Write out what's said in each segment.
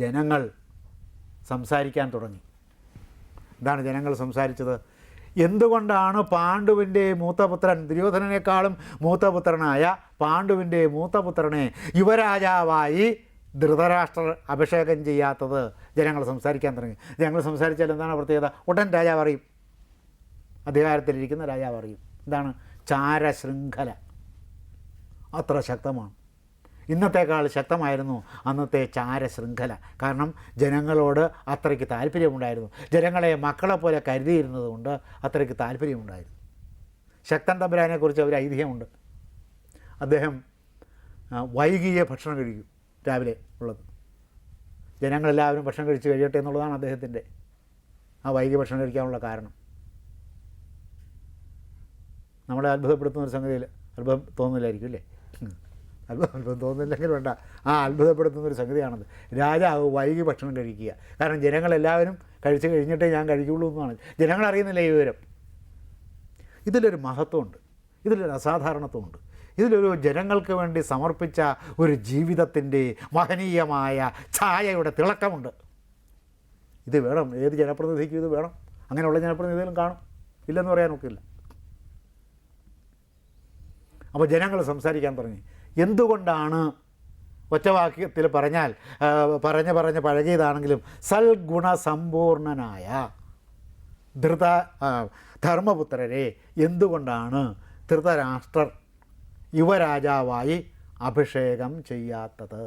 ജനങ്ങൾ സംസാരിക്കാൻ തുടങ്ങി. എന്താണ് ജനങ്ങൾ സംസാരിച്ചത്? എന്തുകൊണ്ടാണ് പാണ്ഡുവിൻ്റെ മൂത്തപുത്രൻ, ദുര്യോധനനേക്കാളും മൂത്തപുത്രനായ പാണ്ഡുവിൻ്റെ മൂത്തപുത്രനെ യുവരാജാവായി ധൃതരാഷ്ട്രർ അഭിഷേകം ചെയ്യാത്തത്? ജനങ്ങൾ സംസാരിക്കാൻ തുടങ്ങി. ജനങ്ങൾ സംസാരിച്ചാൽ എന്താണ് പ്രത്യേകത? ഉടൻ രാജാവ് അറിയും, അധികാരത്തിലിരിക്കുന്ന രാജാവ് അറിയും. എന്താണ്? ചാരശൃംഖല അത്ര ശക്തമാണ്. ഇന്നത്തേക്കാൾ ശക്തമായിരുന്നു അന്നത്തെ ചാരശൃംഖല. കാരണം ജനങ്ങളോട് അത്രയ്ക്ക് താല്പര്യമുണ്ടായിരുന്നു. ജനങ്ങളെ മക്കളെ പോലെ കരുതിയിരുന്നത് കൊണ്ട് അത്രയ്ക്ക് താല്പര്യമുണ്ടായിരുന്നു. ശക്തൻ തമ്പുരാനെക്കുറിച്ച് ഒരു ഐതിഹ്യമുണ്ട്. അദ്ദേഹം വൈകിയ ഭക്ഷണം കഴിക്കും, രാവിലെ ഉള്ളത്. ജനങ്ങളെല്ലാവരും ഭക്ഷണം കഴിച്ച് കഴിയട്ടെ എന്നുള്ളതാണ് അദ്ദേഹത്തിൻ്റെ ആ വൈകിയ ഭക്ഷണം കഴിക്കാനുള്ള കാരണം. നമ്മളെ അത്ഭുതപ്പെടുത്തുന്ന ഒരു സംഗതിയിൽ അത്ഭുതം തോന്നുന്നില്ലായിരിക്കും അല്ലേ? അത്ഭുതം തോന്നുന്നില്ലെങ്കിൽ വേണ്ട, ആ അത്ഭുതപ്പെടുത്തുന്നൊരു സംഗതിയാണത്. രാജാവ് വൈകി ഭക്ഷണം കഴിക്കുക. കാരണം ജനങ്ങളെല്ലാവരും കഴിച്ച് കഴിഞ്ഞിട്ടേ ഞാൻ കഴിക്കുള്ളൂ എന്നാണ്. ജനങ്ങളറിയുന്നില്ല ഈ വിവരം. ഇതിലൊരു മഹത്വമുണ്ട്, ഇതിലൊരു അസാധാരണത്വമുണ്ട്, ഇതിലൊരു ജനങ്ങൾക്ക് വേണ്ടി സമർപ്പിച്ച ഒരു ജീവിതത്തിൻ്റെ മഹനീയമായ ഛായയുടെ തിളക്കമുണ്ട്. ഇത് വേണം, ഏത് ജനപ്രതിനിധിക്കും ഇത് വേണം. അങ്ങനെയുള്ള ജനപ്രതിനിധികളും കാണും, ഇല്ലെന്ന് പറയാൻ നോക്കില്ല. അപ്പോൾ ജനങ്ങൾ സംസാരിക്കാൻ തുടങ്ങി. എന്തുകൊണ്ടാണ്? ഒറ്റവാക്യത്തിൽ പറഞ്ഞാൽ പറഞ്ഞ് പഴകിയതാണെങ്കിലും സൽഗുണസമ്പൂർണനായ ധർമ്മപുത്രരെ എന്തുകൊണ്ടാണ് ധൃതരാഷ്ട്രർ യുവരാജാവായി അഭിഷേകം ചെയ്യാത്തത്?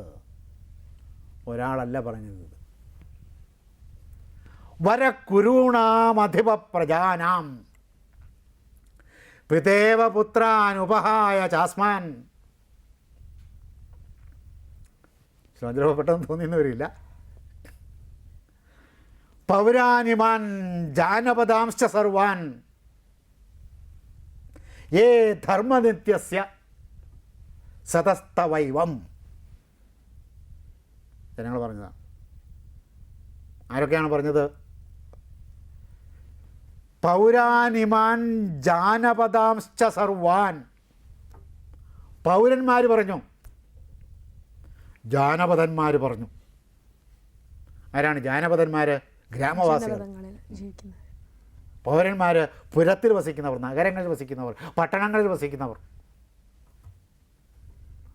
ഒരാളല്ല പറഞ്ഞത്. വരക്കുരുണാമധിപ പ്രജാനാം പിതേവ പുത്രാനുപഹായ ചാസ്മാൻ. ശ്ലോകം പെട്ടെന്ന് തോന്നിയെന്ന് വരില്ല. പൗരാണിമാൻ ജാനപദാംശ്ച സർവാൻ യേ ധർമ്മനിത്യസ്യ സതസ്തവൈവം. ജനങ്ങൾ പറഞ്ഞതാണ്. ആരൊക്കെയാണ് പറഞ്ഞത്? പൗരാണിമാൻ ജാനപദാംശ്ച സർവാൻ. പൗരന്മാർ പറഞ്ഞു, ജാനപദന്മാർ പറഞ്ഞു. ആരാണ് ജാനപദന്മാർ? ഗ്രാമവാസികൾ. പൗരന്മാർ പുരത്തിൽ വസിക്കുന്നവർ, നഗരങ്ങളിൽ വസിക്കുന്നവർ, പട്ടണങ്ങളിൽ വസിക്കുന്നവർ.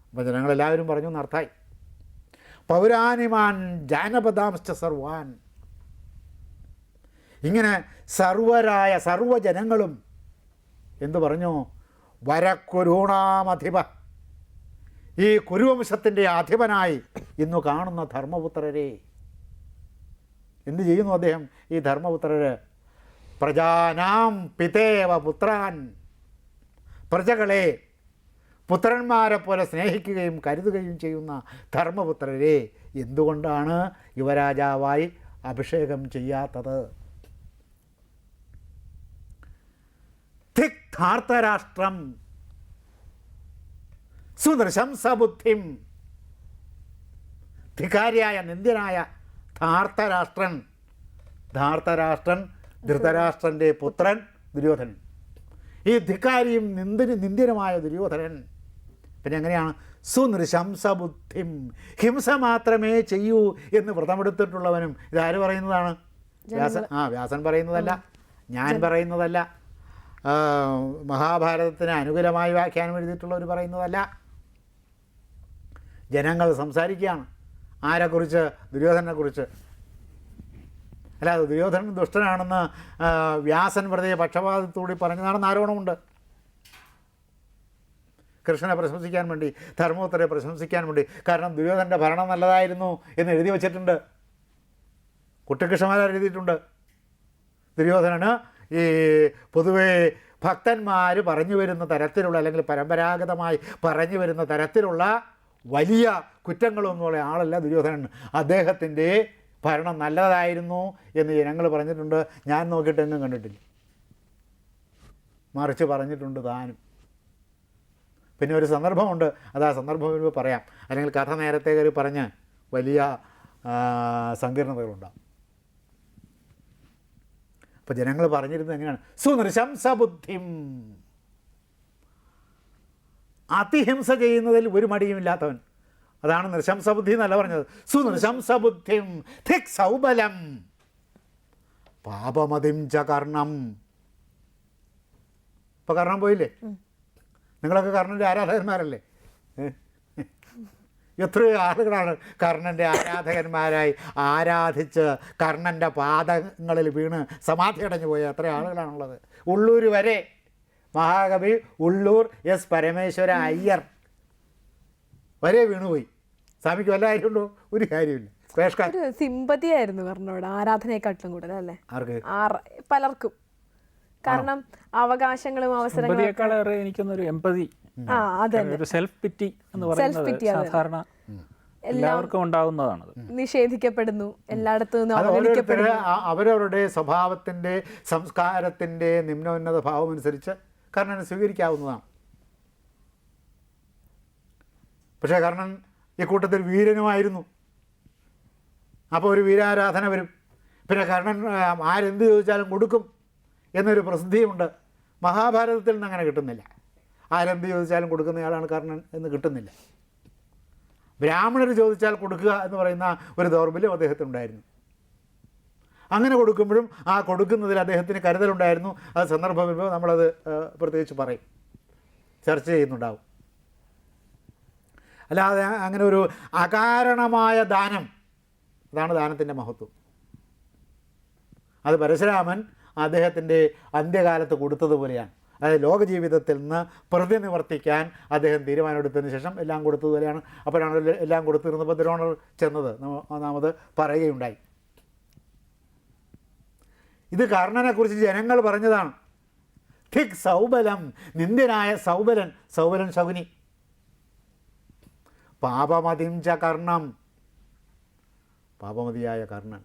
അപ്പം ജനങ്ങളെല്ലാവരും പറഞ്ഞു എന്നർത്ഥമായി. പൗരാണിമാൻ ജാനപദാംശ്ച സർവാൻ. ഇങ്ങനെ സർവജനങ്ങളും എന്തു പറഞ്ഞു? വരക്കുരുണാമധിപ, ഈ കുരുവംശത്തിൻ്റെ അധിപനായി ഇന്നു കാണുന്ന ധർമ്മപുത്രരെ. എന്തു ചെയ്യുന്നു അദ്ദേഹം? ഈ ധർമ്മപുത്രർ പ്രജാനാം പിതേവ പുത്രാൻ, പ്രജകളെ പുത്രന്മാരെ പോലെ സ്നേഹിക്കുകയും കരുതുകയും ചെയ്യുന്ന ധർമ്മപുത്രരെ എന്തുകൊണ്ടാണ് യുവരാജാവായി അഭിഷേകം ചെയ്യാത്തത്? ധിക്ധാർത്തരാഷ്ട്രം സുനൃശംസബുദ്ധിം. ധികാരിയായ നിന്ദ്യനായ ധാർത്തരാഷ്ട്രൻ ധൃതരാഷ്ട്രൻ്റെ പുത്രൻ ദുര്യോധനൻ. ഈ ധികാരിയും നിന്ദ്യനുമായ ദുര്യോധനൻ പിന്നെ എങ്ങനെയാണ്? സുനൃശംസബുദ്ധിം, ഹിംസ മാത്രമേ ചെയ്യൂ എന്ന് വ്രതമെടുത്തിട്ടുള്ളവനും. ഇതാര് പറയുന്നതാണ്? വ്യാസൻ പറയുന്നതല്ല, ഞാൻ പറയുന്നതല്ല, മഹാഭാരതത്തിന് അനുകൂലമായി വ്യാഖ്യാനം എഴുതിയിട്ടുള്ളവർ പറയുന്നതല്ല. ജനങ്ങൾ സംസാരിക്കുകയാണ്. ആരെക്കുറിച്ച്? ദുര്യോധനനെക്കുറിച്ച്. അല്ലാതെ ദുര്യോധനൻ ദുഷ്ടനാണെന്ന് വ്യാസൻ വെറുതെ പക്ഷപാതത്തോടെ പറഞ്ഞതാണെന്ന് ആരോപണമുണ്ട്. കൃഷ്ണനെ പ്രശംസിക്കാൻ വേണ്ടി, ധർമ്മപുത്രരെ പ്രശംസിക്കാൻ വേണ്ടി. കാരണം ദുര്യോധനൻ്റെ ഭരണം നല്ലതായിരുന്നു എന്ന് എഴുതി വച്ചിട്ടുണ്ട്. കുട്ടിക്കൃഷ്ണന്മാർ എഴുതിയിട്ടുണ്ട്. ദുര്യോധനന് ഈ പൊതുവേ ഭക്തന്മാർ പറഞ്ഞു വരുന്ന തരത്തിലുള്ള, അല്ലെങ്കിൽ പരമ്പരാഗതമായി പറഞ്ഞു വരുന്ന തരത്തിലുള്ള വലിയ കുറ്റങ്ങളൊന്നുമുള്ള ആളല്ല ദുര്യോധനൻ. അദ്ദേഹത്തിൻ്റെ ഭരണം നല്ലതായിരുന്നു എന്ന് ജനങ്ങൾ പറഞ്ഞിട്ടുണ്ട്. ഞാൻ നോക്കിയിട്ട് എങ്ങും കണ്ടിട്ടില്ല. മറിച്ച് പറഞ്ഞിട്ടുണ്ട് താനും. പിന്നെ ഒരു സന്ദർഭമുണ്ട്, അത് ആ സന്ദർഭം വരുമ്പോൾ പറയാം. അല്ലെങ്കിൽ കഥ നേരത്തെ കയറി പറഞ്ഞ് വലിയ സങ്കീർണതകളുണ്ടാകും. അപ്പോൾ ജനങ്ങൾ പറഞ്ഞിരുന്നത് എങ്ങനെയാണ്? സുനൃശംസബുദ്ധിം, അതിഹിംസ ചെയ്യുന്നതിൽ ഒരു മടിയുമില്ലാത്തവൻ. അതാണ് നൃശംസബുദ്ധി എന്നല്ല പറഞ്ഞത്. സുനൃശംസബുദ്ധിം ധിക് സൗബലം പാപമതിം ച കർണം. ഇപ്പം കർണം പോയില്ലേ? നിങ്ങളൊക്കെ കർണൻ്റെ ആരാധകന്മാരല്ലേ? എത്രയോ ആളുകളാണ് കർണൻ്റെ ആരാധകന്മാരായി ആരാധിച്ച് കർണൻ്റെ പാദങ്ങളിൽ വീണ് സമാധി അടഞ്ഞു പോയ എത്ര ആളുകളാണുള്ളത്. ഉള്ളൂർ വരെ മഹാകവി ഉള്ളൂർ എസ് പരമേശ്വര അയ്യർ വരെ വീണുപോയി. സ്വാമിക്ക് വല്ല കാര്യമുണ്ടോ? ഒരു കാര്യമില്ല. ഒരു സിമ്പതി ആയിരുന്നു കർണനോട്, ആരാധനയെക്കാട്ടിലും കൂടുതൽ അല്ലേ ആർക്ക്? പലർക്കും. കാരണം അവകാശങ്ങളും അവസരങ്ങളും എനിക്കൊന്നൊരു എമ്പതി, ഒരു സെൽഫ് പിറ്റി എന്ന് പറയുന്നത് സാധാരണ എല്ലാവർക്കും ഉണ്ടാകുന്നതാണ്. നിഷേധിക്കപ്പെടുന്നു, എല്ലായിടത്തും അവരവരുടെ സ്വഭാവത്തിൻ്റെ സംസ്കാരത്തിൻ്റെ നിമ്നോന്നത ഭാവം അനുസരിച്ച് കർണനെ സ്വീകരിക്കാവുന്നതാണ്. പക്ഷേ കർണൻ ഈ കൂട്ടത്തിൽ വീരനുമായിരുന്നു. അപ്പോൾ ഒരു വീരാരാധന വരും. പിന്നെ കർണൻ ആരെന്ത് ചോദിച്ചാലും കൊടുക്കും എന്നൊരു പ്രസിദ്ധിയുണ്ട്. മഹാഭാരതത്തിൽ നിന്ന് അങ്ങനെ കിട്ടുന്നില്ല. ആരെന്ത് ചോദിച്ചാലും കൊടുക്കുന്നയാളാണ് കർണൻ എന്ന് കിട്ടുന്നില്ല. ബ്രാഹ്മണർ ചോദിച്ചാൽ കൊടുക്കുക എന്ന് പറയുന്ന ഒരു ദൗർബല്യം അദ്ദേഹത്തിനുണ്ടായിരുന്നു. അങ്ങനെ കൊടുക്കുമ്പോഴും ആ കൊടുക്കുന്നതിൽ അദ്ദേഹത്തിന് കരുതലുണ്ടായിരുന്നു. അത് സന്ദർഭം വരുമ്പോൾ നമ്മളത് പ്രത്യേകിച്ച് പറയും, ചർച്ച ചെയ്യുന്നുണ്ടാവും. അല്ലാതെ അങ്ങനെ ഒരു അകാരണമായ ദാനം, അതാണ് ദാനത്തിൻ്റെ മഹത്വം. അത് പരശുരാമൻ അദ്ദേഹത്തിൻ്റെ അന്ത്യകാലത്ത് കൊടുത്തതുപോലെയാണ്. അതായത് ലോകജീവിതത്തിൽ നിന്ന് പ്രതിനിവർത്തിക്കാൻ അദ്ദേഹം തീരുമാനമെടുത്തതിന് ശേഷം എല്ലാം കൊടുത്തതുപോലെയാണ്. അപ്പോഴാണ് എല്ലാം കൊടുത്തിരുന്നപ്പോൾ ദ്രോണർ ചെന്നത് നാം അത് പറയുകയുണ്ടായി. ഇത് കർണനെക്കുറിച്ച് ജനങ്ങൾ പറഞ്ഞതാണ്. ധിക് സൗബലം, നിന്ദ്യനായ സൗബലൻ, സൗബലൻ ശകുനി. പാപമതിം ച കർണം, പാപമതിയായ കർണൻ.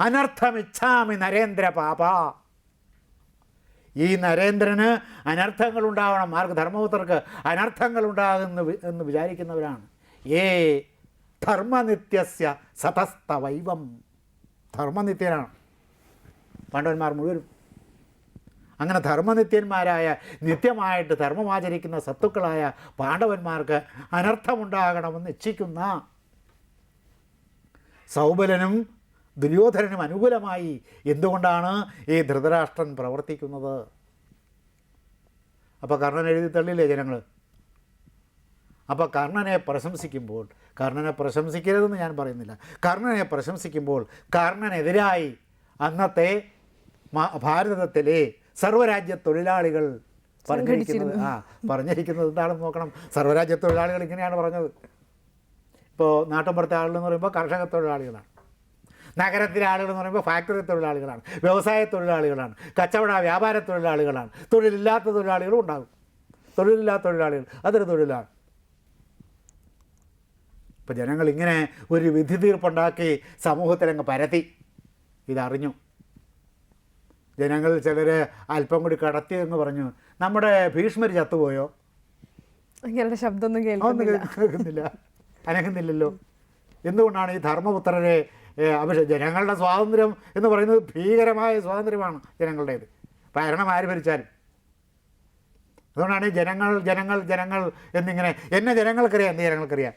അനർത്ഥമിച്ഛാമി നരേന്ദ്ര പാപ, ഈ നരേന്ദ്രന് അനർത്ഥങ്ങൾ ഉണ്ടാവണം, മാർഗധർമ്മപുത്രർക്ക് അനർത്ഥങ്ങൾ എന്ന് വിചാരിക്കുന്നവരാണ്. ഏ ധർമ്മനിത്യസ്യ സതസ്തവൈവം, ധർമ്മനിത്യനാണ് പാണ്ഡവന്മാർ മുഴുവനും. അങ്ങനെ ധർമ്മനിത്യന്മാരായ, നിത്യമായിട്ട് ധർമ്മമാചരിക്കുന്ന സത്തുക്കളായ പാണ്ഡവന്മാർക്ക് അനർത്ഥമുണ്ടാകണമെന്ന് ഇച്ഛിക്കുന്ന സൗബലനും ദുര്യോധനനും അനുകൂലമായി എന്തുകൊണ്ടാണ് ഈ ധൃതരാഷ്ട്രൻ പ്രവർത്തിക്കുന്നത്? അപ്പോൾ കർണൻ എഴുതി തള്ളിയില്ലേ ജനങ്ങൾ? അപ്പോൾ കർണനെ പ്രശംസിക്കുമ്പോൾ, കർണനെ പ്രശംസിക്കരുതെന്ന് ഞാൻ പറയുന്നില്ല, കർണനെ പ്രശംസിക്കുമ്പോൾ കർണനെതിരായി അന്നത്തെ ഭാരതത്തിലെ സർവ്വരാജ്യ തൊഴിലാളികൾ പറഞ്ഞിരിക്കുന്നത് എന്താണെന്ന് നോക്കണം. സർവ്വരാജ്യ തൊഴിലാളികൾ ഇങ്ങനെയാണ് പറഞ്ഞത്. ഇപ്പോൾ നാട്ടിൻപുറത്തെ ആളുകളെന്ന് പറയുമ്പോൾ കർഷക തൊഴിലാളികളാണ്, നഗരത്തിലെ ആളുകളെന്ന് പറയുമ്പോൾ ഫാക്ടറി തൊഴിലാളികളാണ്, വ്യവസായ തൊഴിലാളികളാണ്, കച്ചവട വ്യാപാര തൊഴിലാളികളാണ്, തൊഴിലില്ലാത്ത തൊഴിലാളികളും ഉണ്ടാകും. തൊഴിലില്ലാത്ത തൊഴിലാളികൾ അതൊരു തൊഴിലാണ്. ഇപ്പോൾ ജനങ്ങളിങ്ങനെ ഒരു വിധി തീർപ്പുണ്ടാക്കി സമൂഹത്തിലങ്ങ് പരത്തി. ഇതറിഞ്ഞു ജനങ്ങൾ. ചിലർ അല്പം കൂടി കടത്തി എന്ന് പറഞ്ഞു, നമ്മുടെ ഭീഷ്മർ ചത്തുപോയോ? അങ്ങനെ ശബ്ദമൊന്നും കേൾക്കുന്നില്ല, അനങ്ങുന്നില്ലല്ലോ. എന്തുകൊണ്ടാണ് ഈ ധർമ്മപുത്രരെ ജനങ്ങളുടെ സ്വാതന്ത്ര്യം എന്ന് പറയുന്നത് ഭീകരമായ സ്വാതന്ത്ര്യമാണ് ജനങ്ങളുടേത്, ഭരണം ആര് ഭരിച്ചാലും. അതുകൊണ്ടാണ് ജനങ്ങൾ ജനങ്ങൾ ജനങ്ങൾ എന്നിങ്ങനെ. എന്നെ ജനങ്ങൾക്കറിയാം, എന്ത് ജനങ്ങൾക്കറിയാം?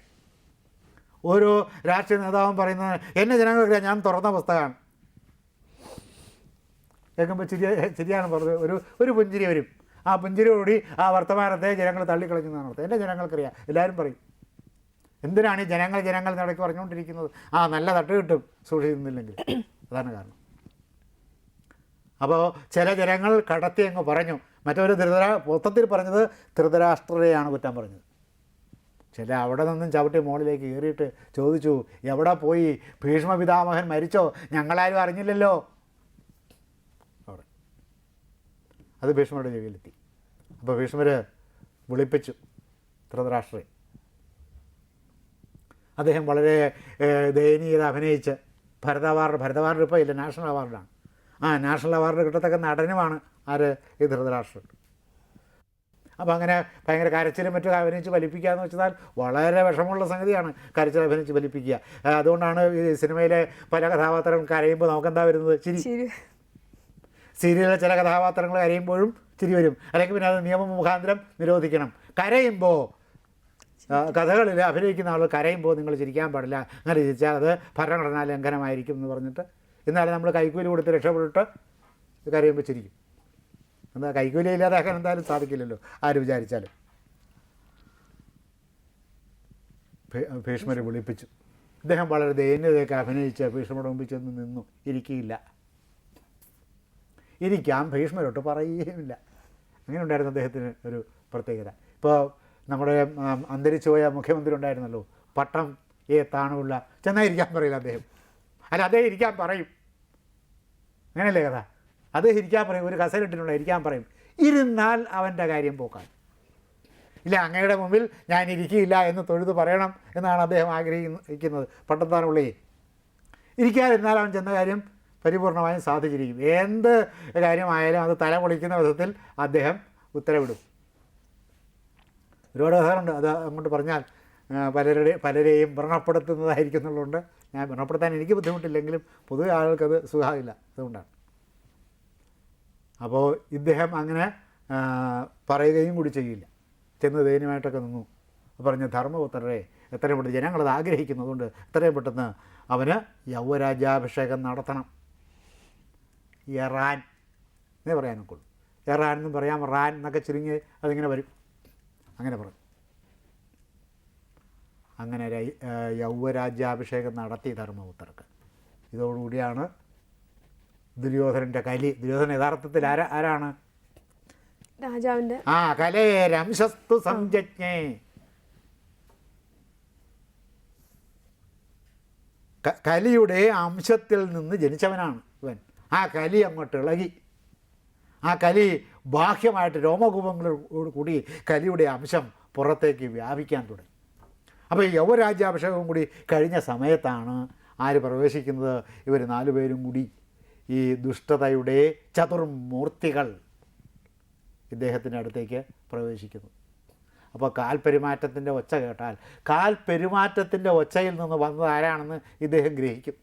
ഓരോ രാഷ്ട്രീയ നേതാവും പറയുന്നത് എന്നെ ജനങ്ങൾക്കറിയാം, ഞാൻ തുറന്ന പുസ്തകമാണ്. കേൾക്കുമ്പോൾ ശരിയാണ് പറഞ്ഞത്. ഒരു പുഞ്ചിരി വരും. ആ പുഞ്ചിരിയോടുകൂടി ആ വർത്തമാനത്തെ ജനങ്ങൾ തള്ളിക്കളഞ്ഞെന്നാണ് അർത്ഥം. എൻ്റെ ജനങ്ങൾക്കറിയാം, എല്ലാവരും പറയും. എന്തിനാണ് ഈ ജനങ്ങൾ ജനങ്ങൾ നടക്കി പറഞ്ഞുകൊണ്ടിരിക്കുന്നത്? നല്ല തട്ട് കിട്ടും സൂക്ഷിക്കുന്നില്ലെങ്കിൽ. അതാണ് കാരണം. അപ്പോൾ ചില ജനങ്ങൾ കടത്തി അങ്ങ് പറഞ്ഞു. മറ്റൊരു മൊത്തത്തിൽ പറഞ്ഞത് ധൃതരാഷ്ട്രരെയാണ് കുറ്റം പറഞ്ഞത്. ചില അവിടെ നിന്നും ചവിട്ടി മുകളിലേക്ക് കയറിയിട്ട് ചോദിച്ചു, എവിടെ പോയി? ഭീഷ്മ പിതാമഹൻ മരിച്ചോ? ഞങ്ങളാരും അറിഞ്ഞില്ലല്ലോ. അവിടെ അത് ഭീഷ്മരുടെ ചെവിയിലെത്തി. അപ്പോൾ ഭീഷ്മർ വിളിപ്പിച്ചു ധൃതരാഷ്ട്രരെ. അദ്ദേഹം വളരെ ദയനീയത അഭിനയിച്ച് ഭരതവാർഡ് ഇപ്പോൾ ഇല്ല, നാഷണൽ അവാർഡാണ്. നാഷണൽ അവാർഡ് കിട്ടത്തക്ക നടനുമാണ് ആര്? ഈ ധൃതരാഷ്ട്രൻ. അപ്പോൾ അങ്ങനെ ഭയങ്കര കരച്ചിലും മറ്റും അഭിനയിച്ച് ഫലിപ്പിക്കുക എന്ന് വെച്ചാൽ വളരെ വിഷമമുള്ള സംഗതിയാണ്, കരച്ചിൽ അഭിനയിച്ച് ഫലിപ്പിക്കുക. അതുകൊണ്ടാണ് ഈ സിനിമയിലെ പല കഥാപാത്രങ്ങൾ കരയുമ്പോൾ നമുക്കെന്താ വരുന്നത്? ചിരി. സീരിയലിലെ ചില കഥാപാത്രങ്ങൾ കരയുമ്പോഴും ചിരി വരും. അല്ലെങ്കിൽ പിന്നെ അത് നിയമം മുഖാന്തരം നിരോധിക്കണം. കരയുമ്പോൾ കഥകളിൽ അഭിനയിക്കുന്ന ആൾ കരയുമ്പോൾ നിങ്ങൾ ചിരിക്കാൻ പാടില്ല, അങ്ങനെ ചിരിച്ചാൽ അത് ഭരണഘടനാ ലംഘനമായിരിക്കും എന്ന് പറഞ്ഞിട്ട് എന്നാലും നമ്മൾ കൈക്കൂലി കൊടുത്ത് രക്ഷപ്പെട്ടിട്ട് കരയുമ്പോൾ ചിരിക്കും. എന്താ കൈക്കൂലി ഇല്ലാതാക്കാൻ എന്തായാലും സാധിക്കില്ലല്ലോ ആര് വിചാരിച്ചാലും. ഭീഷ്മരെ വിളിപ്പിച്ചു. ഇദ്ദേഹം വളരെ ദൈന്യതയൊക്കെ അഭിനയിച്ച് ഭീഷ്മരുടെ മുമ്പിൽ ചെന്ന് നിന്നു. ഇരിക്കില്ല, ഇരിക്കാം ഭീഷ്മരോട്ട് പറയുകയുമില്ല. അങ്ങനെ ഉണ്ടായിരുന്നു അദ്ദേഹത്തിന് ഒരു പ്രത്യേകത. ഇപ്പോൾ നമ്മുടെ അന്തരിച്ചുപോയ മുഖ്യമന്ത്രി ഉണ്ടായിരുന്നല്ലോ, പട്ടം താണുള്ള ചെന്നാൽ ഇരിക്കാൻ പറയില്ല അദ്ദേഹം. അല്ല, അദ്ദേഹം ഇരിക്കാൻ പറയും. അങ്ങനെയല്ലേ കഥ? അദ്ദേഹം ഇരിക്കാൻ പറയും. ഒരു കസേര ഇട്ടിട്ടുണ്ട്, ഇരിക്കാൻ പറയും. ഇരുന്നാൽ അവൻ്റെ കാര്യം പോക്കാൻ. ഇല്ല, അങ്ങയുടെ മുമ്പിൽ ഞാൻ ഇരിക്കില്ല എന്ന് തൊഴുത് പറയണം എന്നാണ് അദ്ദേഹം ആഗ്രഹിക്കുന്നത്. പട്ടത്താനുള്ളേ ഇരിക്കാതിരുന്നാൽ അവൻ ചെന്ന കാര്യം പരിപൂർണമായും സാധിച്ചിരിക്കും. എന്ത് കാര്യമായാലും അത് തല പൊളിക്കുന്ന വിധത്തിൽ അദ്ദേഹം ഉത്തരവിടും. ഒരുപാട് കഥകളുണ്ട്. അത് അങ്ങോട്ട് പറഞ്ഞാൽ പലരെയും വ്രണപ്പെടുത്തുന്നതായിരിക്കും എന്നുള്ളതുകൊണ്ട് ഞാൻ വ്രണപ്പെടുത്താൻ എനിക്ക് ബുദ്ധിമുട്ടില്ലെങ്കിലും പൊതുവെ ആളുകൾക്കത് സുഖമില്ല. അതുകൊണ്ടാണ്. അപ്പോൾ ഇദ്ദേഹം അങ്ങനെ പറയുകയും കൂടി ചെയ്യില്ല. ചെന്ന് ദയനീയമായിട്ടൊക്കെ നിന്നു. പറഞ്ഞ ധർമ്മപുത്രരെ എത്രയും പെട്ടെന്ന് ജനങ്ങളത് ആഗ്രഹിക്കുന്നതുകൊണ്ട് എത്രയും പെട്ടെന്ന് അവന് യൗവരാജ്യാഭിഷേകം നടത്തണം. എറാൻ എന്നേ പറയാനൊക്കെ ഉള്ളൂ. എറാൻ എന്നും പറയാം, റാൻ എന്നൊക്കെ ചുരുങ്ങി അതിങ്ങനെ വരും. അങ്ങനെ പറഞ്ഞു. അങ്ങനെ യൗവരാജ്യാഭിഷേകം നടത്തി ധർമ്മപുത്രർക്ക്. ഇതോടുകൂടിയാണ് ദുര്യോധനൻ്റെ കലി. ദുര്യോധനൻ യഥാർത്ഥത്തിൽ ആരാണ്? രാജാവിൻ്റെ കലയെ രംശസ്തു സംജജ്ഞേ. കലിയുടെ അംശത്തിൽ നിന്ന് ജനിച്ചവനാണ് ഇവൻ. ആ കലി അങ്ങോട്ട് ഇളകി. ആ കലി ബാഹ്യമായിട്ട് രോമകൂപങ്ങളോട് കൂടി കലിയുടെ അംശം പുറത്തേക്ക് വ്യാപിക്കാൻ തുടങ്ങി. അപ്പോൾ ഈ യൗവരാജ്യാഭിഷേകം കൂടി കഴിഞ്ഞ സമയത്താണ് ആര് പ്രവേശിക്കുന്നത്? ഇവർ 4 പേരും കൂടി, ഈ ദുഷ്ടതയുടെ ചതുർമൂർത്തികൾ ഇദ്ദേഹത്തിൻ്റെ അടുത്തേക്ക് പ്രവേശിക്കുന്നു. അപ്പോൾ കാൽപെരുമാറ്റത്തിൻ്റെ ഒച്ച കേട്ടാൽ കാൽപെരുമാറ്റത്തിൻ്റെ ഒച്ചയിൽ നിന്ന് വന്നത് ആരാണെന്ന് ഇദ്ദേഹം ഗ്രഹിക്കും.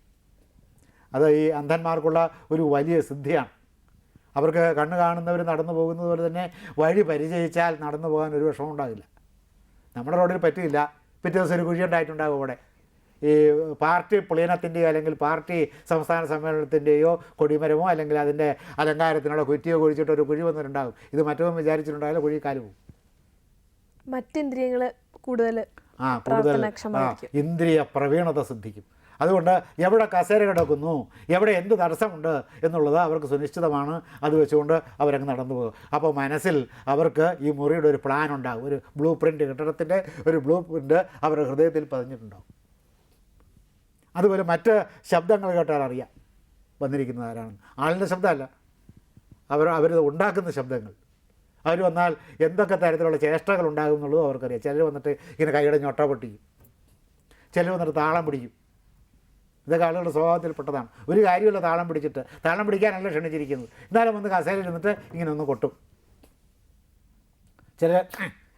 അത് ഈ അന്ധന്മാർക്കുള്ള ഒരു വലിയ സിദ്ധിയാണ്. അവർക്ക് കണ്ണ് കാണുന്നവർ നടന്നു പോകുന്നത് പോലെ തന്നെ വഴി പരിചയിച്ചാൽ നടന്നു പോകാൻ ഒരു വിഷമം ഉണ്ടാകില്ല. നമ്മുടെ റോഡിൽ പറ്റില്ല, പിറ്റേ ദിവസം ഒരു കുഴി ഉണ്ടായിട്ടുണ്ടാകും അവിടെ. ഈ പാർട്ടി പ്ലീനത്തിൻ്റെയോ അല്ലെങ്കിൽ പാർട്ടി സംസ്ഥാന സമ്മേളനത്തിൻ്റെയോ കൊടിമരമോ അല്ലെങ്കിൽ അതിൻ്റെ അലങ്കാരത്തിനുള്ള കുറ്റിയോ കുഴിച്ചിട്ട് ഒരു കുഴി വന്നിട്ടുണ്ടാകും. ഇത് മറ്റൊന്നും വിചാരിച്ചിട്ടുണ്ടായാലും കുഴി കാല് പോകും. മറ്റിന്ദ്രിയങ്ങൾ കൂടുതൽ ഇന്ദ്രിയ പ്രവീണത സിദ്ധിക്കും. അതുകൊണ്ട് എവിടെ കസേര കിടക്കുന്നു, എവിടെ എന്ത് തടസ്സമുണ്ട് എന്നുള്ളത് അവർക്ക് സുനിശ്ചിതമാണ്. അത് വെച്ചുകൊണ്ട് അവരങ്ങ് നടന്നു പോകും. അപ്പോൾ മനസ്സിൽ അവർക്ക് ഈ മുറിയുടെ ഒരു പ്ലാൻ ഉണ്ടാകും, ഒരു ബ്ലൂ പ്രിൻ്റ്, കെട്ടിടത്തിൻ്റെ ഒരു ബ്ലൂ പ്രിൻ്റ് അവരുടെ ഹൃദയത്തിൽ പതിഞ്ഞിട്ടുണ്ടാകും. അതുപോലെ മറ്റ് ശബ്ദങ്ങൾ കേട്ടാൽ അറിയാം വന്നിരിക്കുന്നത് ആരാണെന്ന്. ആളിൻ്റെ ശബ്ദമല്ല, അവർ ഉണ്ടാക്കുന്ന ശബ്ദങ്ങൾ. അവർ വന്നാൽ എന്തൊക്കെ തരത്തിലുള്ള ചേഷ്ടകൾ ഉണ്ടാകും എന്നുള്ളതും അവർക്കറിയാം. ചിലർ വന്നിട്ട് ഇങ്ങനെ കൈയുടെ ഞൊട്ട പൊട്ടിക്കും, ചിലർ വന്നിട്ട് താളം പിടിക്കും. ഇതൊക്കെ ആളുകളുടെ സ്വഭാവത്തിൽപ്പെട്ടതാണ്. ഒരു കാര്യമില്ല താളം പിടിച്ചിട്ട്, താളം പിടിക്കാനല്ല ക്ഷണിച്ചിരിക്കുന്നത്, എന്നാലും വന്ന് കസേരയിൽ നിന്നിട്ട് ഇങ്ങനെ ഒന്ന് കൊട്ടും. ചിലർ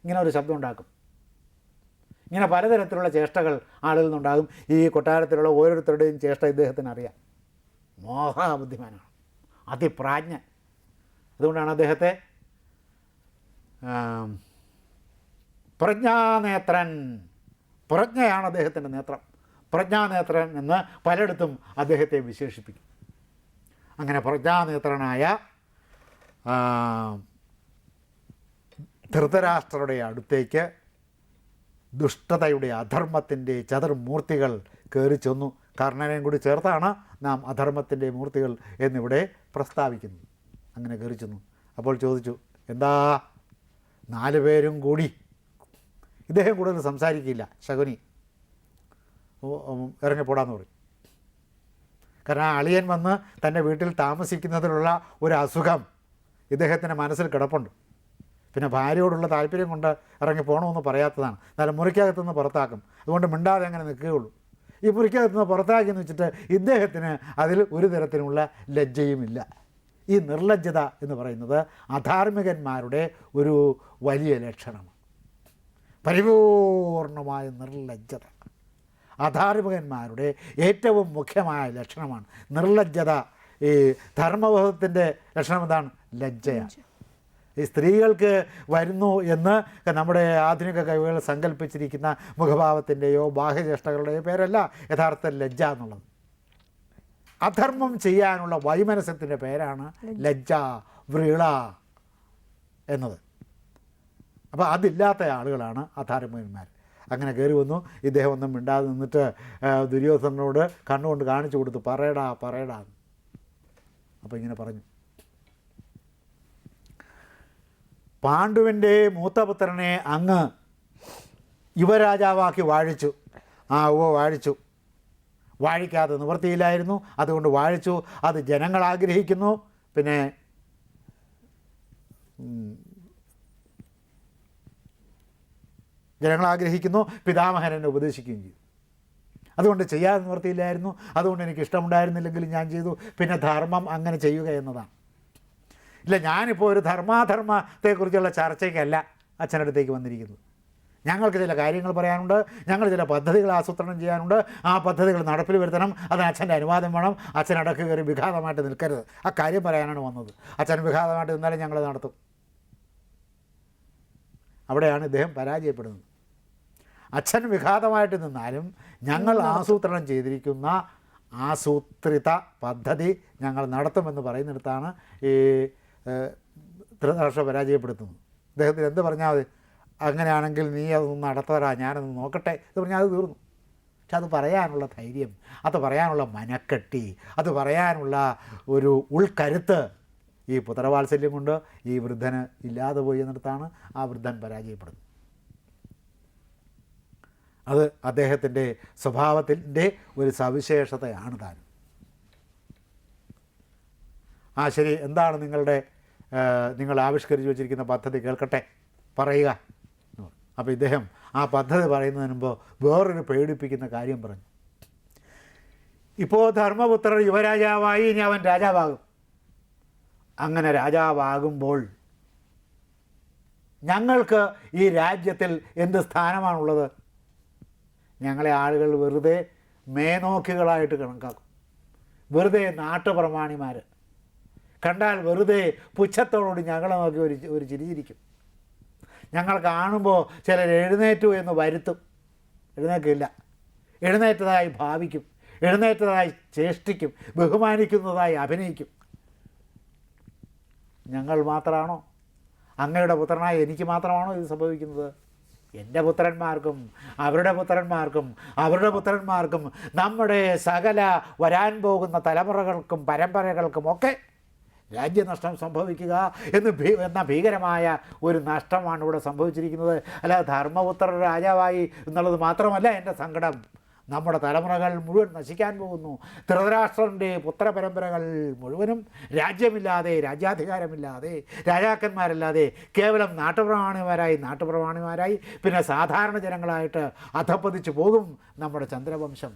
ഇങ്ങനെ ഒരു ശബ്ദം ഉണ്ടാക്കും. ഇങ്ങനെ പലതരത്തിലുള്ള ചേഷ്ടകൾ ആളുകളിൽ നിന്നുണ്ടാകും. ഈ കൊട്ടാരത്തിലുള്ള ഓരോരുത്തരുടെയും ചേഷ്ട ഇദ്ദേഹത്തിന് അറിയാം. മോഹാബുദ്ധിമാനാണ്, അതിപ്രാജ്ഞൻ. അതുകൊണ്ടാണ് അദ്ദേഹത്തെ പ്രജ്ഞാനേത്രൻ, പ്രജ്ഞയാണ് അദ്ദേഹത്തിൻ്റെ നേത്രം, പ്രജ്ഞാനേത്രൻ എന്ന് പലയിടത്തും അദ്ദേഹത്തെ വിശേഷിപ്പിക്കും. അങ്ങനെ പ്രജ്ഞാനേത്രനായ ധൃതരാഷ്ട്രരുടെ അടുത്തേക്ക് ദുഷ്ടതയുടെ അധർമ്മത്തിൻ്റെ ചതുർമൂർത്തികൾ കയറി ചെന്നു. കർണനെയും കൂടി ചേർത്താണ് നാം അധർമ്മത്തിൻ്റെ മൂർത്തികൾ എന്നിവിടെ പ്രസ്താവിക്കുന്നത്. അങ്ങനെ കയറി ചെന്നു. അപ്പോൾ ചോദിച്ചു, എന്താ 4 പേരും കൂടി? ഇദ്ദേഹം കൂടുതൽ സംസാരിക്കില്ല. ശകുനി ഇറങ്ങിപ്പോടാന്ന് പറയും. കാരണം അളിയൻ വന്ന് തൻ്റെ വീട്ടിൽ താമസിക്കുന്നതിലുള്ള ഒരു അസുഖം ഇദ്ദേഹത്തിൻ്റെ മനസ്സിൽ കിടപ്പുണ്ട്. പിന്നെ ഭാര്യയോടുള്ള താല്പര്യം കൊണ്ട് ഇറങ്ങി പോകണമെന്ന് പറയാത്തതാണ്. എന്നാലും മുറിക്കകത്തുനിന്ന് പുറത്താക്കും. അതുകൊണ്ട് മിണ്ടാതെ അങ്ങനെ നിൽക്കുകയുള്ളൂ. ഈ മുറിക്കകത്തുനിന്ന് പുറത്താക്കിയെന്ന് വെച്ചിട്ട് ഇദ്ദേഹത്തിന് അതിൽ ഒരു തരത്തിലുള്ള ലജ്ജയുമില്ല. ഈ നിർലജ്ജത എന്ന് പറയുന്നത് അധാർമികന്മാരുടെ ഒരു വലിയ ലക്ഷണമാണ്. പരിപൂർണമായ നിർലജ്ജത അധാർമികന്മാരുടെ ഏറ്റവും മുഖ്യമായ ലക്ഷണമാണ്. നിർലജ്ജത. ഈ ധർമ്മബോധത്തിൻ്റെ ലക്ഷണം എന്താണ്? ലജ്ജയാണ്. ഈ സ്ത്രീകൾക്ക് വരുന്നു എന്ന് നമ്മുടെ ആധുനിക കവികൾ സങ്കല്പിച്ചിരിക്കുന്ന മുഖഭാവത്തിൻ്റെയോ ബാഹ്യചേഷ്ടകളുടെയോ പേരല്ല യഥാർത്ഥ ലജ്ജ എന്നുള്ളത്. അധർമ്മം ചെയ്യാനുള്ള വൈമനസ്യത്തിൻ്റെ പേരാണ് ലജ്ജ, വ്രീള എന്നത്. അപ്പോൾ അതില്ലാത്ത ആളുകളാണ് അധാർമികന്മാർ. അങ്ങനെ കയറി വന്നു. ഇദ്ദേഹം ഒന്നും മിണ്ടാതെ നിന്നിട്ട് ദുര്യോധനോട് കണ്ണുകൊണ്ട് കാണിച്ചു കൊടുത്തു, പറയടാ പറയടാ. അപ്പോൾ ഇങ്ങനെ പറഞ്ഞു, പാണ്ഡുവിൻ്റെ മൂത്തപുത്രനെ അങ്ങ് യുവരാജാവാക്കി വാഴിച്ചു. വാഴിച്ചു. വാഴിക്കാതെ നിവൃത്തിയില്ലായിരുന്നു, അതുകൊണ്ട് വാഴിച്ചു. അത് ജനങ്ങൾ ആഗ്രഹിക്കുന്നു. പിന്നെ ജനങ്ങൾ ആഗ്രഹിക്കുന്നു, പിതാമഹൻ എന്നെ ഉപദേശിക്കുകയും ചെയ്തു. അതുകൊണ്ട് ചെയ്യാതെ നിവൃത്തിയില്ലായിരുന്നു, അതുകൊണ്ട് എനിക്ക് ഇഷ്ടമുണ്ടായിരുന്നില്ലെങ്കിലും ഞാൻ ചെയ്തു. പിന്നെ ധർമ്മം അങ്ങനെ ചെയ്യുക എന്നതാണ്. ഇല്ല, ഞാനിപ്പോൾ ഒരു ധർമാധർമ്മത്തെക്കുറിച്ചുള്ള ചർച്ചയ്ക്കല്ല അച്ഛനടുത്തേക്ക് വന്നിരിക്കുന്നത്. ഞങ്ങൾക്ക് ചില കാര്യങ്ങൾ പറയാനുണ്ട്, ഞങ്ങൾ ചില പദ്ധതികൾ ആസൂത്രണം ചെയ്യാനുണ്ട്. ആ പദ്ധതികൾ നടപ്പിൽ വരുത്തണം. അതിന് അച്ഛൻ്റെ അനുവാദം വേണം. അച്ഛൻ അടക്ക് കയറി വിഘാതമായിട്ട് നിൽക്കരുത്. ആ കാര്യം പറയാനാണ് വന്നത്. അച്ഛൻ വിഘാതമായിട്ട് നിന്നാലും ഞങ്ങൾ നടത്തും. അവിടെയാണ് ഇദ്ദേഹം പരാജയപ്പെടുന്നത്. അച്ഛൻ വിഘാതമായിട്ട് നിന്നാലും ഞങ്ങൾ ആസൂത്രണം ചെയ്തിരിക്കുന്ന ആസൂത്രിത പദ്ധതി ഞങ്ങൾ നടത്തുമെന്ന് പറയുന്നിടത്താണ് ഈ ധൃതരാഷ്ട്രം പരാജയപ്പെടുത്തുന്നത്. അദ്ദേഹത്തിന് എന്ത് പറഞ്ഞാൽ മതി, അങ്ങനെയാണെങ്കിൽ നീ അതൊന്ന് നടത്തരാ, ഞാനൊന്ന് നോക്കട്ടെ എന്ന് പറഞ്ഞാൽ അത് തീർന്നു. പക്ഷെ അത് പറയാനുള്ള ധൈര്യം, അത് പറയാനുള്ള മനക്കെട്ടി, അത് പറയാനുള്ള ഒരു ഉൾക്കരുത്ത് ഈ പുത്രവാത്സല്യം കൊണ്ട് ഈ വൃദ്ധന് ഇല്ലാതെ പോയി എന്നിടത്താണ് ആ വൃദ്ധൻ പരാജയപ്പെടുന്നത്. അത് അദ്ദേഹത്തിൻ്റെ സ്വഭാവത്തിൻ്റെ ഒരു സവിശേഷതയാണ് താൻ. ശരി, എന്താണ് നിങ്ങൾ ആവിഷ്കരിച്ച് വെച്ചിരിക്കുന്ന പദ്ധതി കേൾക്കട്ടെ, പറയുക. അപ്പോൾ ഇദ്ദേഹം ആ പദ്ധതി പറയുന്നതിന് മുമ്പ് വേറൊരു പേടിപ്പിക്കുന്ന കാര്യം പറഞ്ഞു. ഇപ്പോൾ ധർമ്മപുത്രർ യുവരാജാവായി, ഇനി അവൻ രാജാവാകും. അങ്ങനെ രാജാവാകുമ്പോൾ ഞങ്ങൾക്ക് ഈ രാജ്യത്തിൽ എന്ത് സ്ഥാനമാണുള്ളത്? ഞങ്ങളെ ആളുകൾ വെറുതെ മേനോക്കികളായിട്ട് കണക്കാക്കും, വെറുതെ നാട്ടുപ്രമാണിമാർ. കണ്ടാൽ വെറുതെ പുച്ഛത്തോടുകൂടി ഞങ്ങളെ നോക്കി ഒരു ചിരിച്ചിരിക്കും. ഞങ്ങൾ കാണുമ്പോൾ ചിലർ എഴുന്നേറ്റു എന്ന് വരുത്തും. എഴുന്നേക്കില്ല. എഴുന്നേറ്റതായി ഭാവിക്കും, എഴുന്നേറ്റതായി ചേഷ്ടിക്കും, ബഹുമാനിക്കുന്നതായി അഭിനയിക്കും. ഞങ്ങൾ മാത്രമാണോ? അങ്ങയുടെ പുത്രനായ എനിക്ക് മാത്രമാണോ ഇത് സംഭവിക്കുന്നത്? എൻ്റെ പുത്രന്മാർക്കും അവരുടെ പുത്രന്മാർക്കും അവരുടെ പുത്രന്മാർക്കും നമ്മുടെ സകല വരാൻ പോകുന്ന തലമുറകൾക്കും പരമ്പരകൾക്കും ഒക്കെ രാജ്യനഷ്ടം സംഭവിക്കുക എന്ന ഭീകരമായ ഒരു നഷ്ടമാണ് ഇവിടെ സംഭവിച്ചിരിക്കുന്നത്. അല്ലാതെ ധർമ്മപുത്ര രാജാവായി എന്നുള്ളത് മാത്രമല്ല എൻ്റെ സങ്കടം. നമ്മുടെ തലമുറകൾ മുഴുവൻ നശിക്കാൻ പോകുന്നു. ധൃതരാഷ്ട്രൻ്റെ പുത്രപരമ്പരകൾ മുഴുവനും രാജ്യമില്ലാതെ, രാജ്യാധികാരമില്ലാതെ, രാജാക്കന്മാരല്ലാതെ കേവലം നാട്ടുപ്രമാണിമാരായി പിന്നെ സാധാരണ ജനങ്ങളായിട്ട് അധപ്പതിച്ചു പോകും നമ്മുടെ ചന്ദ്രവംശം.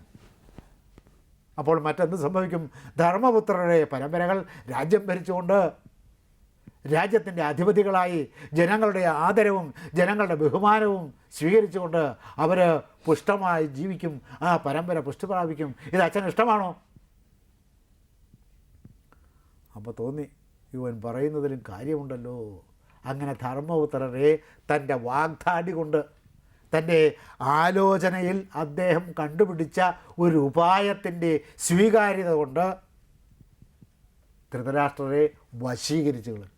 അപ്പോൾ മറ്റെന്ത് സംഭവിക്കും? ധർമ്മപുത്രരുടെ പരമ്പരകൾ രാജ്യം ഭരിച്ചുകൊണ്ട് രാജ്യത്തിൻ്റെ അധിപതികളായി ജനങ്ങളുടെ ആദരവും ജനങ്ങളുടെ ബഹുമാനവും സ്വീകരിച്ചുകൊണ്ട് അവർ പുഷ്ടമായി ജീവിക്കും. ആ പരമ്പര പുഷ്ടി പ്രാപിക്കും. ഇത് അച്ഛന് ഇഷ്ടമാണോ? അപ്പോൾ തോന്നി, ഇവൻ പറയുന്നതിലും കാര്യമുണ്ടല്ലോ. അങ്ങനെ ധർമ്മപുത്രരെ തൻ്റെ വാഗ്ദാടി കൊണ്ട്, തൻ്റെ ആലോചനയിൽ അദ്ദേഹം കണ്ടുപിടിച്ച ഒരു ഉപായത്തിൻ്റെ സ്വീകാര്യത കൊണ്ട് ധൃതരാഷ്ട്രരെ വശീകരിച്ചു കളഞ്ഞു.